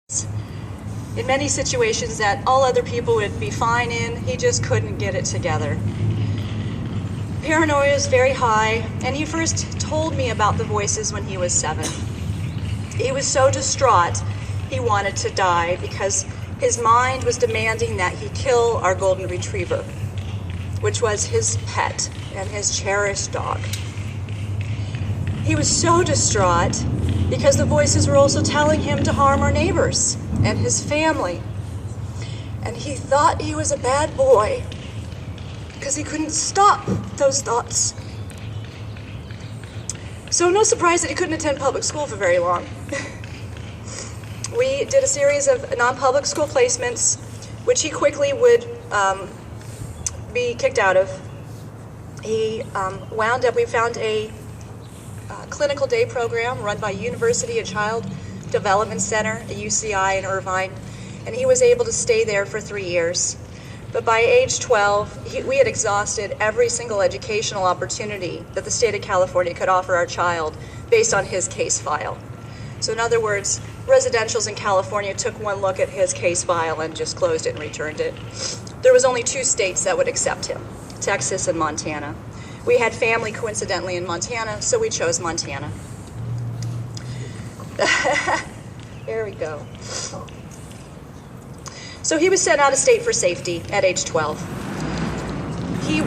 In many situations that all other people would be fine in, he just couldn't get it together. Paranoia is very high, and he first told me about the voices when he was 7. He was so distraught, he wanted to die because his mind was demanding that he kill our golden retriever, which was his pet and his cherished dog. He was so distraught because the voices were also telling him to harm our neighbors and his family. And he thought he was a bad boy because he couldn't stop those thoughts. So no surprise that he couldn't attend public school for very long. We did a series of non-public school placements, which he quickly would be kicked out of. He wound up, we found a clinical day program run by University of Child Development Center, a UCI in Irvine, and he was able to stay there for 3 years. But by age 12, we had exhausted every single educational opportunity that the state of California could offer our child based on his case file. So in other words, residentials in California took one look at his case file and just closed it and returned it. There was only 2 states that would accept him, Texas and Montana. We had family coincidentally in Montana, so we chose Montana. There we go. So he was sent out of state for safety at age 12. He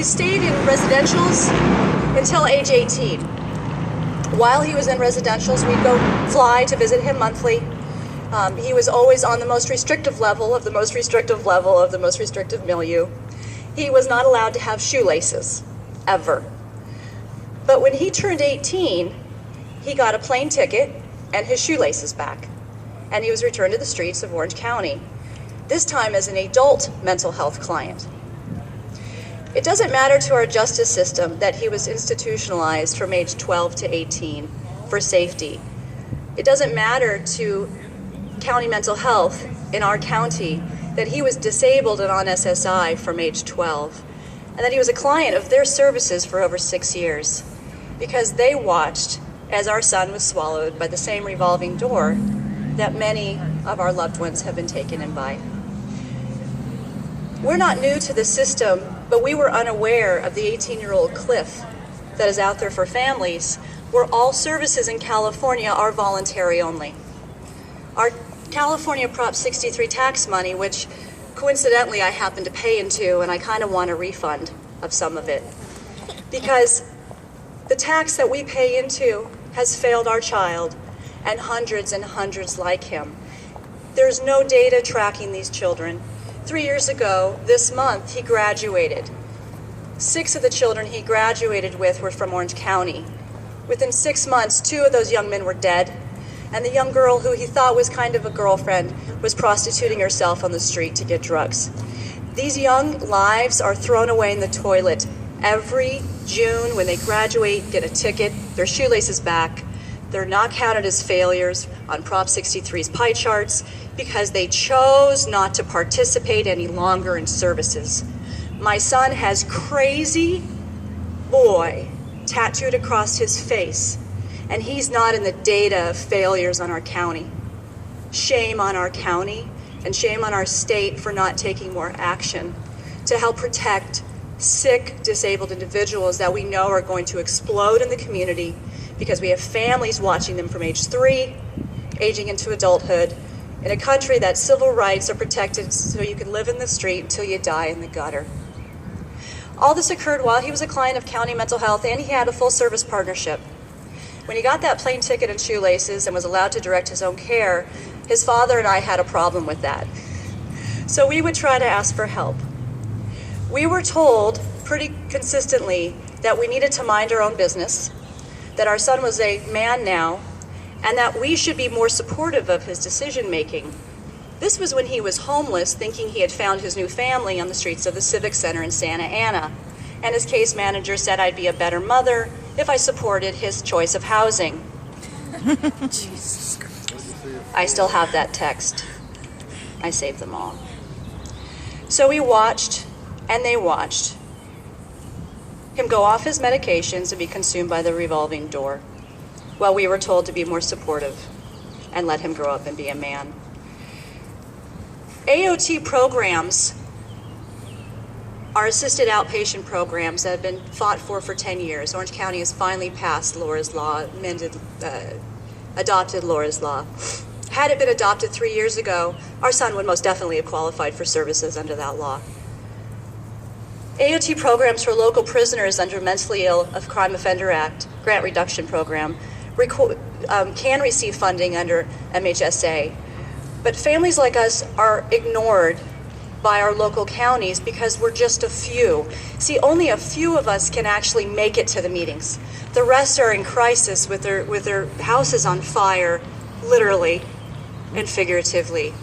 stayed in residentials until age 18. While he was in residentials, we'd go fly to visit him monthly. He was always on the most restrictive level of the most restrictive level of the most restrictive milieu. He was not allowed to have shoelaces, ever. But when he turned 18, he got a plane ticket and his shoelaces back. And he was returned to the streets of Orange County, this time as an adult mental health client. It doesn't matter to our justice system that he was institutionalized from age 12 to 18 for safety. It doesn't matter to county mental health in our county that he was disabled and on SSI from age 12, and that he was a client of their services for over 6 years, because they watched as our son was swallowed by the same revolving door that many of our loved ones have been taken in by. We're not new to the system, but we were unaware of the 18-year-old cliff that is out there for families where all services in California are voluntary only. Our California Prop 63 tax money, which coincidentally I happen to pay into, and I kind of want a refund of some of it, because the tax that we pay into has failed our child and hundreds like him. There's no data tracking these children. 3 years ago, this month, he graduated. 6 of the children he graduated with were from Orange County. Within 6 months, 2 of those young men were dead, and the young girl who he thought was kind of a girlfriend was prostituting herself on the street to get drugs. These young lives are thrown away in the toilet every June when they graduate, get a ticket, their shoelaces back. They're not counted as failures on Prop 63's pie charts because they chose not to participate any longer in services. My son has crazy boy tattooed across his face, and he's not in the data of failures on our county. Shame on our county and shame on our state for not taking more action to help protect sick, disabled individuals that we know are going to explode in the community because we have families watching them from age 3, aging into adulthood, in a country that civil rights are protected so you can live in the street until you die in the gutter. All this occurred while he was a client of county mental health and he had a full service partnership. When he got that plane ticket and shoelaces and was allowed to direct his own care, his father and I had a problem with that. So we would try to ask for help. We were told pretty consistently that we needed to mind our own business, that our son was a man now, and that we should be more supportive of his decision-making. This was when he was homeless, thinking he had found his new family on the streets of the Civic Center in Santa Ana, and his case manager said I'd be a better mother if I supported his choice of housing. Jesus Christ. I still have that text. I saved them all. So we watched, and they watched, him go off his medications and be consumed by the revolving door, while we were told to be more supportive. and let him grow up and be a man. AOT programs are assisted outpatient programs that have been fought for 10 years. Orange County has finally passed Laura's Law, adopted Laura's Law. Had it been adopted 3 years ago, our son would most definitely have qualified for services under that law. AOT programs for local prisoners under Mentally Ill of Crime Offender Act grant reduction program can receive funding under MHSA, but families like us are ignored by our local counties because we're just a few. See, only a few of us can actually make it to the meetings. The rest are in crisis with their houses on fire, literally and figuratively.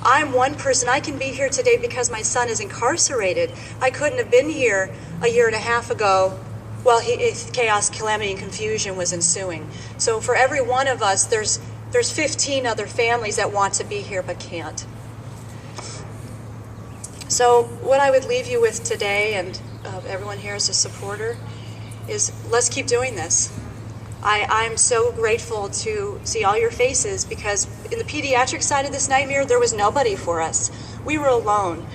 I'm one person. I can be here today because my son is incarcerated. I couldn't have been here a year and a half ago while chaos, calamity, and confusion was ensuing. So for every one of us, there's 15 other families that want to be here but can't. So what I would leave you with today, and everyone here as a supporter, is let's keep doing this. I'm so grateful to see all your faces, because in the pediatric side of this nightmare, there was nobody for us. We were alone.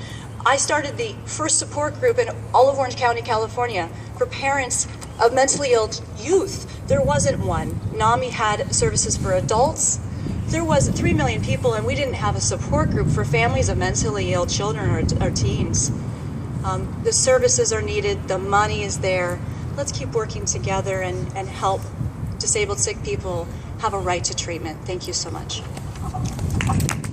I started the first support group in all of Orange County, California, for parents of mentally ill youth. There wasn't one. NAMI had services for adults. There was 3 million people, and we didn't have a support group for families of mentally ill children or teens. The services are needed. The money is there. Let's keep working together and help disabled, sick people have a right to treatment. Thank you so much.